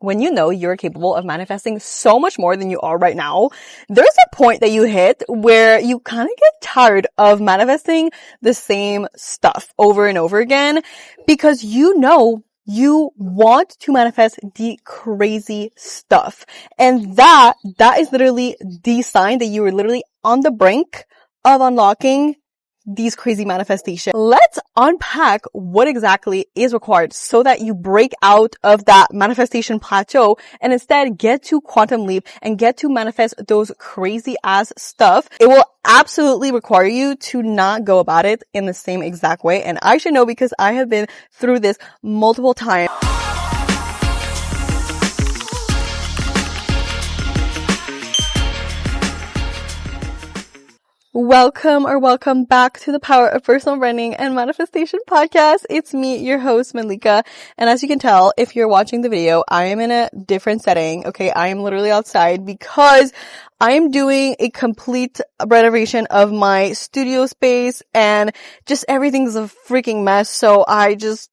when you know you're capable of manifesting so much more than you are right now, there's a point that you hit where you kind of get tired of manifesting the same stuff over and over again, because you know you want to manifest the crazy stuff. And that is literally the sign that you are literally on the brink of unlocking these crazy manifestations. Let's unpack what exactly is required so that you break out of that manifestation plateau and instead get to quantum leap and get to manifest those crazy ass stuff. It will absolutely require you to not go about it in the same exact way. And I should know because I have been through this multiple times. Welcome back to the Power of Personal Branding and Manifestation podcast. It's me, your host, Malika. And as you can tell, if you're watching the video, I am in a different setting. Okay. I am literally outside because I am doing a complete renovation of my studio space and just everything's a freaking mess. So I just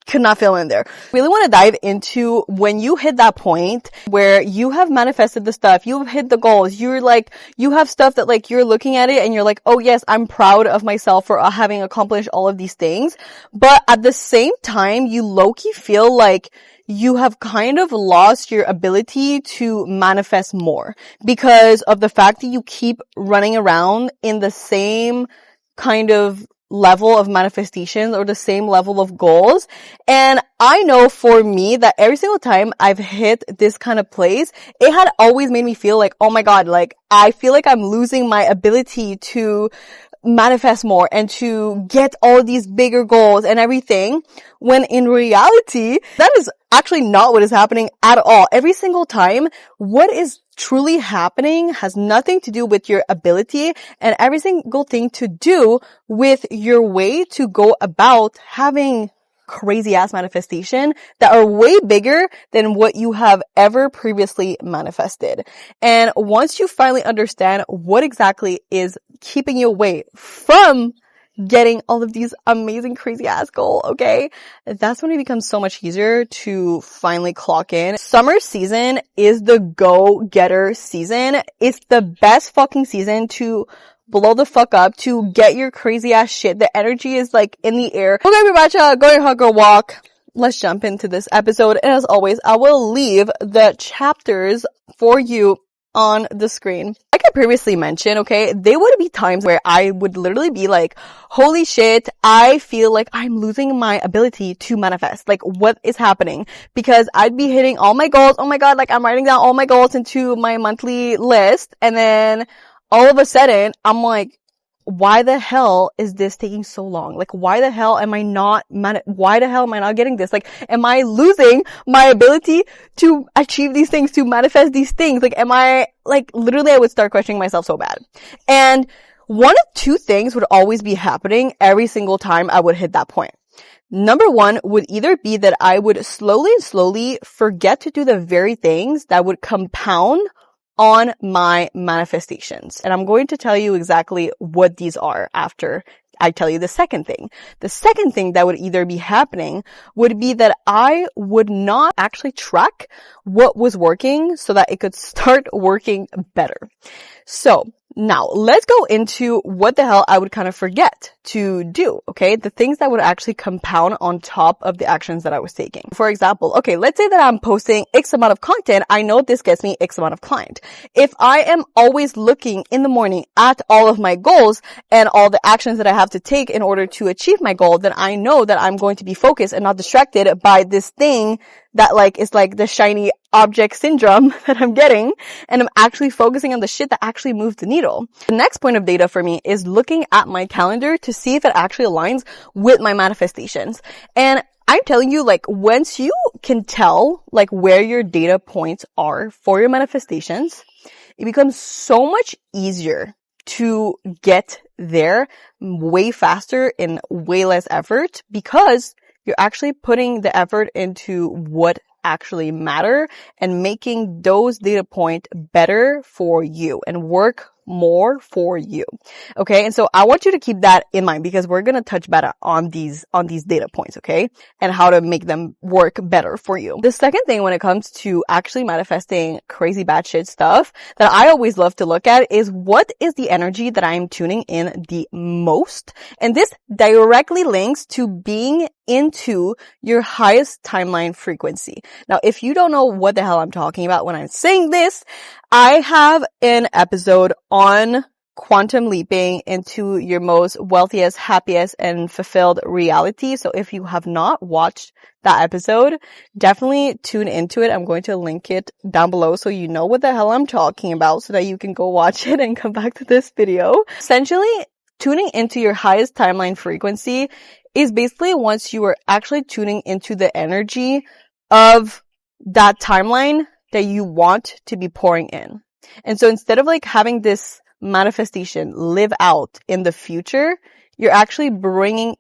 could not film in there. Really want to dive into when you hit that point where you have manifested the stuff, you've hit the goals, you have stuff that like you're looking at it and you're like, oh yes, I'm proud of myself for having accomplished all of these things. But at the same time, you low-key feel like you have kind of lost your ability to manifest more because of the fact that you keep running around in the same kind of level of manifestations or the same level of goals. And I know for me that every single time I've hit this kind of place, it had always made me feel like, oh my God, like I feel like I'm losing my ability to manifest more and to get all these bigger goals and everything, when in reality, that is actually not what is happening at all. Every single time, what is truly happening has nothing to do with your ability and every single thing to do with your way to go about having crazy ass manifestation that are way bigger than what you have ever previously manifested. And once you finally understand what exactly is keeping you away from getting all of these amazing crazy ass goals, okay, that's when it becomes so much easier to finally clock in. Summer season is the go-getter season. It's the best fucking season to blow the fuck up, to get your crazy ass shit. The energy is like in the air. Okay, everybody, go your hot girl walk. Let's jump into this episode. And as always, I will leave the chapters for you on the screen. Like I previously mentioned, okay, there would be times where I would literally be like, holy shit, I feel like I'm losing my ability to manifest. Like, what is happening? Because I'd be hitting all my goals. Oh my God, like I'm writing down all my goals into my monthly list. And then all of a sudden, I'm like, why the hell is this taking so long? Like, why the hell am I not getting this? Like, am I losing my ability to achieve these things, to manifest these things? Like, literally I would start questioning myself so bad. And one of two things would always be happening every single time I would hit that point. Number one would either be that I would slowly forget to do the very things that would compound on my manifestations. And I'm going to tell you exactly what these are after I tell you the second thing. The second thing that would either be happening would be that I would not actually track what was working so that it could start working better. So now let's go into what the hell I would kind of forget to do, okay? The things that would actually compound on top of the actions that I was taking. For example, okay, let's say that I'm posting X amount of content. I know this gets me X amount of client. If I am always looking in the morning at all of my goals and all the actions that I have to take in order to achieve my goal, then I know that I'm going to be focused and not distracted by this thing that like is like the shiny object syndrome that I'm getting, and I'm actually focusing on the shit that actually moves the needle. The next point of data for me is looking at my calendar to see if it actually aligns with my manifestations. And I'm telling you, like, once you can tell like where your data points are for your manifestations, it becomes so much easier to get there way faster and way less effort, because you're actually putting the effort into what actually matter and making those data points better for you and work more for you. Okay. And so I want you to keep that in mind because we're going to touch better on these data points. Okay. And how to make them work better for you. The second thing when it comes to actually manifesting crazy bad shit stuff that I always love to look at is what is the energy that I'm tuning in the most? And this directly links to being into your highest timeline frequency. Now, if you don't know what the hell I'm talking about when I'm saying this, I have an episode on quantum leaping into your most wealthiest, happiest, and fulfilled reality. So if you have not watched that episode, definitely tune into it. I'm going to link it down below so you know what the hell I'm talking about so that you can go watch it and come back to this video. Essentially, tuning into your highest timeline frequency is basically once you are actually tuning into the energy of that timeline that you want to be pouring in. And so instead of like having this manifestation live out in the future, you're actually bringing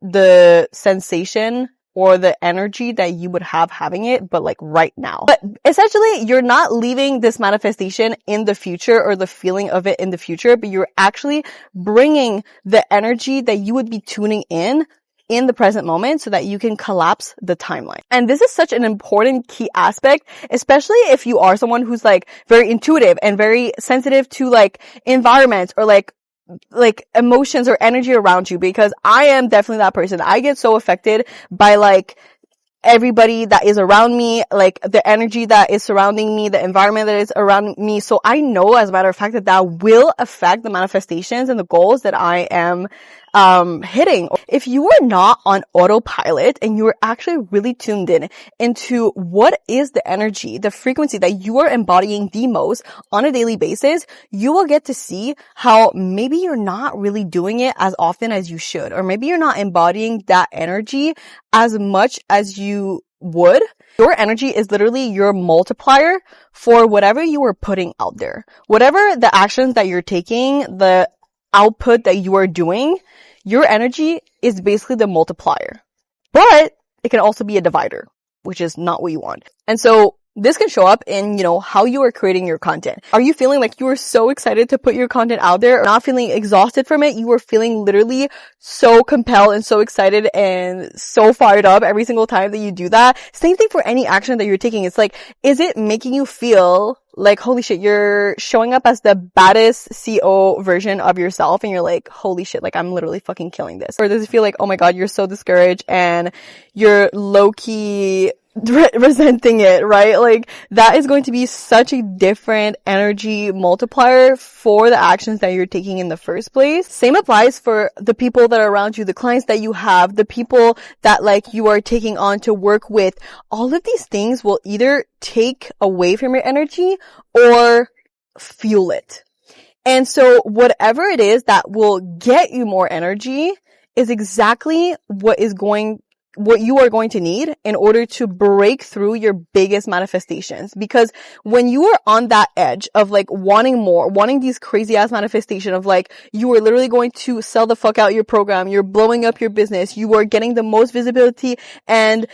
the sensation or the energy that you would have having it, but like right now. But essentially, you're not leaving this manifestation in the future or the feeling of it in the future, but you're actually bringing the energy that you would be tuning in the present moment so that you can collapse the timeline. And this is such an important key aspect, especially if you are someone who's like very intuitive and very sensitive to like environments or like emotions or energy around you, because I am definitely that person. I get so affected by like everybody that is around me, like the energy that is surrounding me, the environment that is around me. So I know, as a matter of fact, that will affect the manifestations and the goals that I am hitting. If you are not on autopilot and you are actually really tuned in into what is the energy, the frequency that you are embodying the most on a daily basis, you will get to see how maybe you're not really doing it as often as you should, or maybe you're not embodying that energy as much as you would. Your energy is literally your multiplier for whatever you are putting out there. Whatever the actions that you're taking, the output that you are doing, your energy is basically the multiplier. But it can also be a divider, which is not what you want. And so this can show up in, how you are creating your content. Are you feeling like you are so excited to put your content out there, or not feeling exhausted from it? You are feeling literally so compelled and so excited and so fired up every single time that you do that. Same thing for any action that you're taking. It's like, is it making you feel like, holy shit, you're showing up as the baddest CO version of yourself and you're like, holy shit, like I'm literally fucking killing this? Or does it feel like, oh my God, you're so discouraged and you're low-key resenting it, right? Like that is going to be such a different energy multiplier for the actions that you're taking in the first place. Same applies for the people that are around you, the clients that you have, the people that like you are taking on to work with. All of these things will either take away from your energy or fuel it. And so whatever it is that will get you more energy is exactly what you are going to need in order to break through your biggest manifestations. Because when you are on that edge of like wanting more, wanting these crazy ass manifestation of like, you are literally going to sell the fuck out your program, you're blowing up your business, you are getting the most visibility and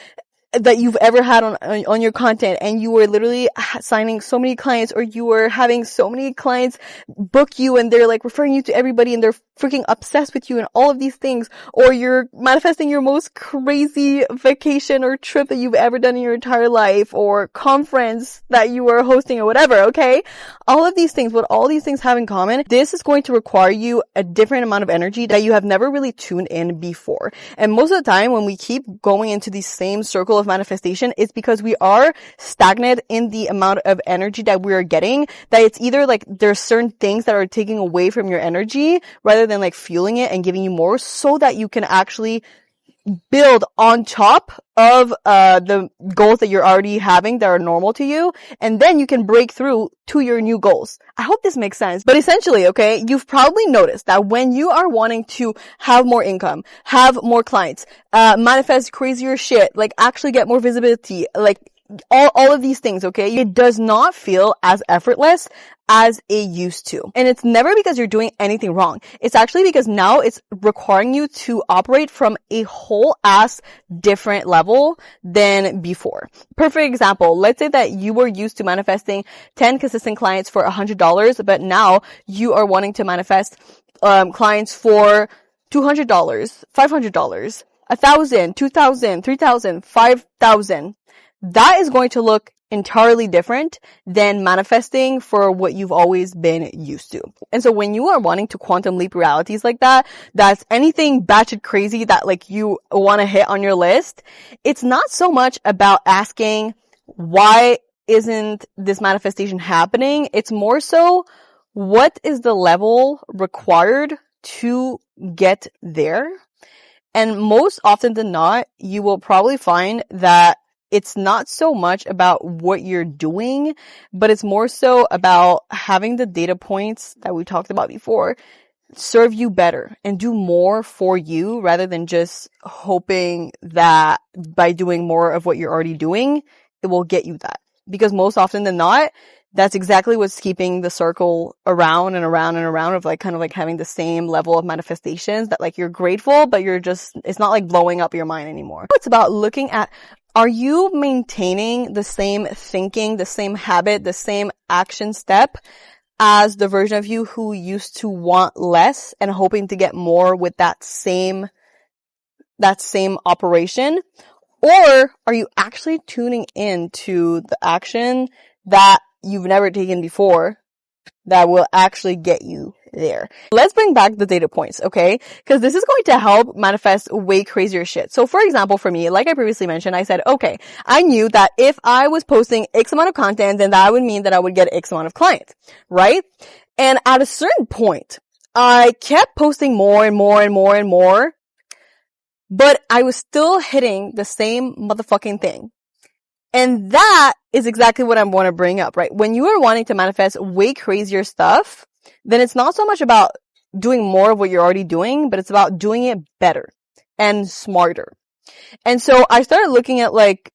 that you've ever had on your content, and you were literally signing so many clients, or you were having so many clients book you and they're like referring you to everybody and they're freaking obsessed with you and all of these things, or you're manifesting your most crazy vacation or trip that you've ever done in your entire life, or conference that you were hosting or whatever, okay? All of these things, what all these things have in common, this is going to require you a different amount of energy that you have never really tuned in before. And most of the time when we keep going into the same circle of manifestation, it's because we are stagnant in the amount of energy that we are getting, that it's either like there's certain things that are taking away from your energy rather than like fueling it and giving you more, so that you can actually build on top of the goals that you're already having that are normal to you, and then you can break through to your new goals. I hope this makes sense. But essentially, okay, you've probably noticed that when you are wanting to have more income, have more clients, manifest crazier shit, like actually get more visibility, like all of these things, okay? It does not feel as effortless as it used to. And it's never because you're doing anything wrong. It's actually because now it's requiring you to operate from a whole ass different level than before. Perfect example. Let's say that you were used to manifesting 10 consistent clients for $100, but now you are wanting to manifest clients for $200, $500, 1,000, 2,000, 3,000, 5,000. That is going to look entirely different than manifesting for what you've always been used to. And so when you are wanting to quantum leap realities like that, that's anything batshit crazy that like you want to hit on your list. It's not so much about asking, why isn't this manifestation happening? It's more so, what is the level required to get there? And most often than not, you will probably find that it's not so much about what you're doing, but it's more so about having the data points that we talked about before serve you better and do more for you rather than just hoping that by doing more of what you're already doing, it will get you that. Because most often than not, that's exactly what's keeping the circle around and around and around of like kind of like having the same level of manifestations that like you're grateful, but you're just, it's not like blowing up your mind anymore. It's about looking at, are you maintaining the same thinking, the same habit, the same action step as the version of you who used to want less and hoping to get more with that same operation? Or are you actually tuning in to the action that you've never taken before that will actually get you there? Let's bring back the data points, okay? Because this is going to help manifest way crazier shit. So for example, for me, like I previously mentioned, I said, okay, I knew that if I was posting X amount of content, then that would mean that I would get X amount of clients, right? And at a certain point, I kept posting more and more and more and more, but I was still hitting the same motherfucking thing. And that is exactly what I want to bring up, right? When you are wanting to manifest way crazier stuff, then it's not so much about doing more of what you're already doing, but it's about doing it better and smarter. And so I started looking at like,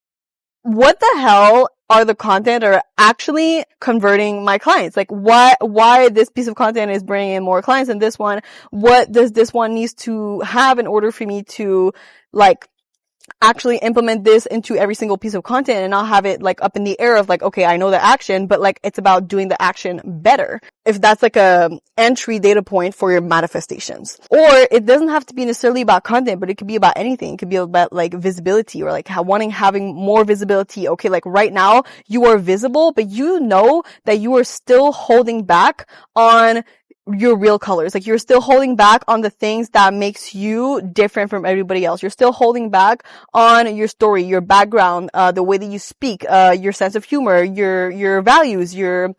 what the hell are the content are actually converting my clients? Like why this piece of content is bringing in more clients than this one? What does this one needs to have in order for me to like actually implement this into every single piece of content and not have it like up in the air of like, okay, I know the action, but like it's about doing the action better. If that's like a entry data point for your manifestations. Or it doesn't have to be necessarily about content, but it could be about anything. It could be about like visibility or like having more visibility. Okay, like right now you are visible, but you know that you are still holding back on your real colors. Like you're still holding back on the things that makes you different from everybody else. You're still holding back on your story, your background, the way that you speak, your sense of humor, your values, your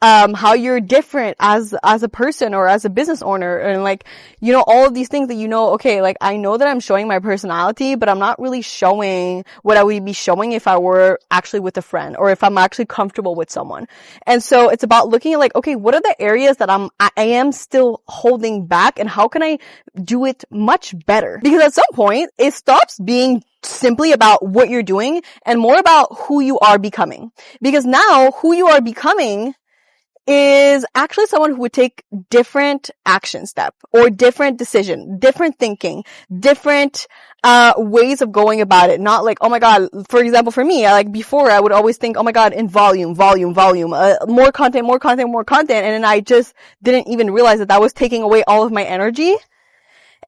how you're different as a person or as a business owner, and like, you know, all of these things that you know, okay, like I know that I'm showing my personality, but I'm not really showing what I would be showing if I were actually with a friend or if I'm actually comfortable with someone. And so it's about looking at like, okay, what are the areas that I am still holding back and how can I do it much better? Because at some point it stops being simply about what you're doing and more about who you are becoming. Because now who you are becoming is actually someone who would take different action step or different decision, different thinking, different ways of going about it. Not like, oh my God, for example, for me, like before I would always think, oh my God, in volume, more content. And then I just didn't even realize that was taking away all of my energy.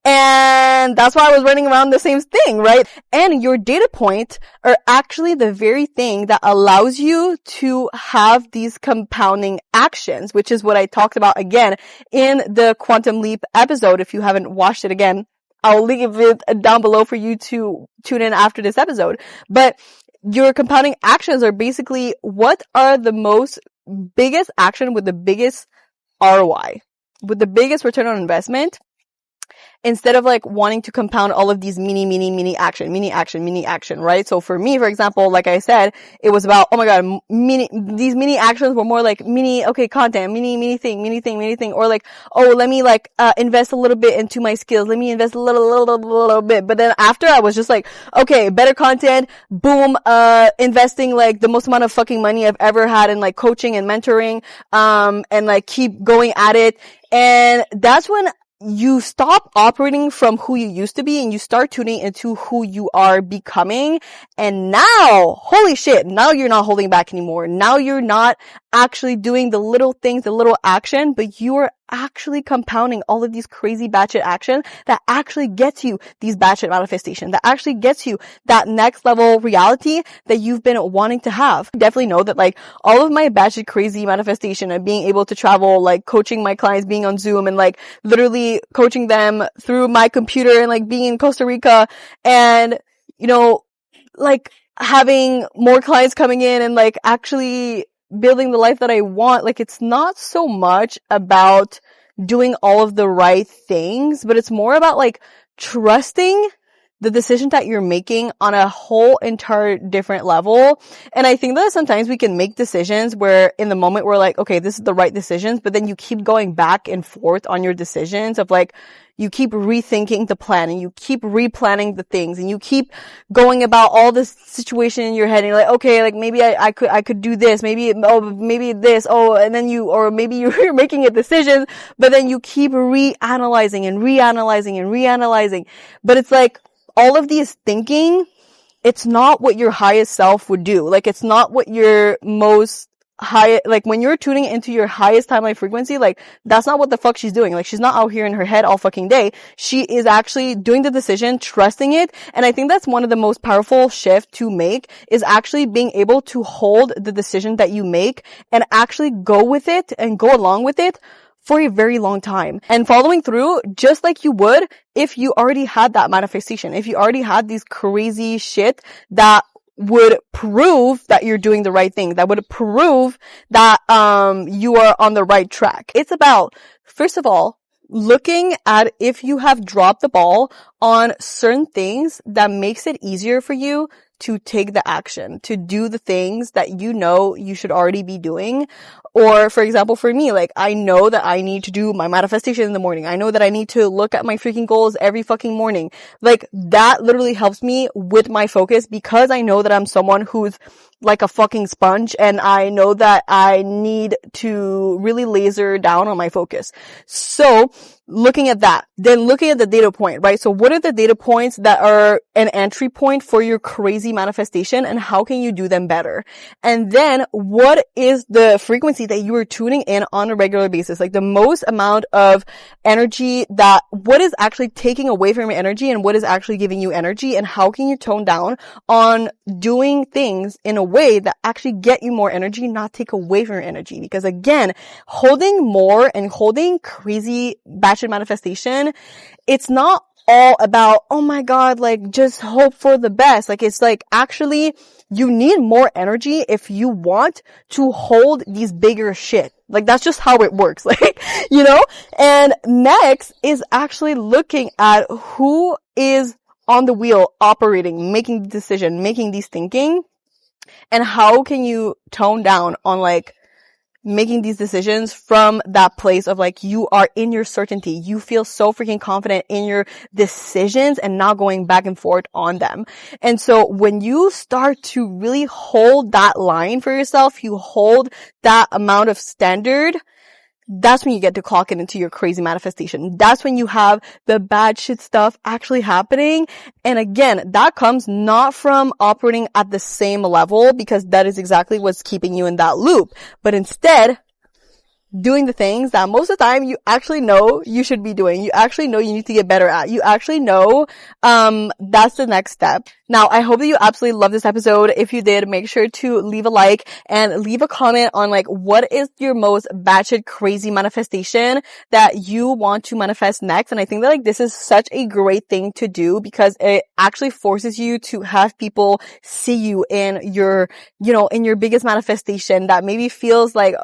And that's why I was running around the same thing, right? And your data points are actually the very thing that allows you to have these compounding actions, which is what I talked about again in the Quantum Leap episode. If you haven't watched it again, I'll leave it down below for you to tune in after this episode. But your compounding actions are basically what are the biggest action with the biggest ROI, with the biggest return on investment. instead of like wanting to compound all of these mini action, right? So for me, for example, like I said, it was about, oh my God, these mini actions were more like okay, content, mini thing, or like, oh, let me like, invest a little bit into my skills. Let me invest a little bit. But then after I was just like, okay, better content, boom, investing like the most amount of fucking money I've ever had in like coaching and mentoring, and like keep going at it. And that's when you stop operating from who you used to be and you start tuning into who you are becoming. And now, holy shit, now you're not holding back anymore. Now you're not actually doing the little things, the little action, but you are actually compounding all of these crazy batshit action that actually gets you these batshit manifestation, that actually gets you that next level reality that you've been wanting to have. I definitely know that like all of my batshit crazy manifestation and being able to travel, like coaching my clients, being on Zoom and like literally coaching them through my computer and like being in Costa Rica and, you know, like having more clients coming in and like actually building the life that I want. Like it's not so much about doing all of the right things, but it's more about like trusting the decision that you're making on a whole entire different level. And I think that sometimes we can make decisions where in the moment we're like, okay, this is the right decisions, but then you keep going back and forth on your decisions of like, you keep rethinking the plan and you keep replanning the things and you keep going about all this situation in your head and you're like, okay, like maybe I could do this, maybe this, and then maybe you're making a decision, but then you keep reanalyzing and reanalyzing. But it's like all of these thinking, it's not what your highest self would do. Like it's not what your most high, like when you're tuning into your highest timeline frequency, like that's not what the fuck she's doing. Like she's not out here in her head all fucking day. She is actually doing the decision, trusting it. And I think that's one of the most powerful shift to make is actually being able to hold the decision that you make and actually go with it and go along with it for a very long time and following through just like you would if you already had that manifestation, if you already had these crazy shit that would prove that you're doing the right thing, that would prove that you are on the right track. It's about, first of all, looking at if you have dropped the ball on certain things that makes it easier for you to take the action, to do the things that you know you should already be doing. Or for example, for me, like I know that I need to do my manifestation in the morning. I know that I need to look at my freaking goals every fucking morning. Like that literally helps me with my focus because I know that I'm someone who's like a fucking sponge and I know that I need to really laser down on my focus. So looking at that, then looking at the data point, right? So what are the data points that are an entry point for your crazy manifestation and how can you do them better? And then what is the frequency that you are tuning in on a regular basis? Like the most amount of energy that, what is actually taking away from your energy and what is actually giving you energy and how can you tone down on doing things in a way that actually get you more energy, not take away from your energy? Because again, holding more and holding crazy batshit manifestation, it's not all about, oh my God, like just hope for the best. Like it's like actually you need more energy if you want to hold these bigger shit. Like that's just how it works. Like, you know, and next is actually looking at who is on the wheel operating, making the decision, making these thinking, and how can you tone down on like making these decisions from that place of like you are in your certainty. You feel so freaking confident in your decisions and not going back and forth on them. And so when you start to really hold that line for yourself, you hold that amount of standard, that's when you get to clock it into your crazy manifestation. That's when you have the bad shit stuff actually happening. And again, that comes not from operating at the same level because that is exactly what's keeping you in that loop, but instead doing the things that most of the time you actually know you should be doing. You actually know you need to get better at. You actually know, that's the next step. Now, I hope that you absolutely love this episode. If you did, make sure to leave a like and leave a comment on like, what is your most batshit crazy manifestation that you want to manifest next? And I think that like, this is such a great thing to do because it actually forces you to have people see you in your, you know, in your biggest manifestation that maybe feels like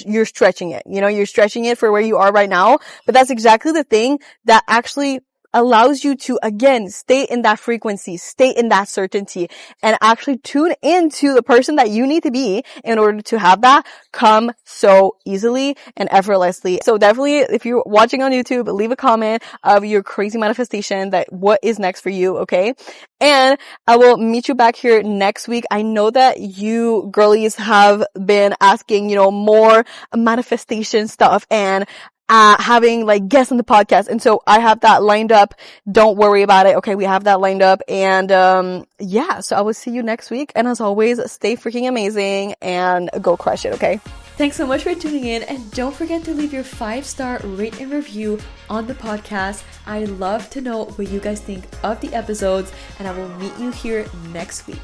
you're stretching it, you're stretching it for where you are right now, but that's exactly the thing that actually allows you to, again, stay in that frequency, stay in that certainty, and actually tune into the person that you need to be in order to have that come so easily and effortlessly. So definitely, if you're watching on YouTube, leave a comment of your crazy manifestation, that what is next for you, okay? And I will meet you back here next week. I know that you girlies have been asking, more manifestation stuff and having like guests on the podcast. And so I have that lined up. Don't worry about it. Okay. We have that lined up. And, so I will see you next week. And as always, stay freaking amazing and go crush it. Okay. Thanks so much for tuning in. And don't forget to leave your 5-star rate and review on the podcast. I love to know what you guys think of the episodes, and I will meet you here next week.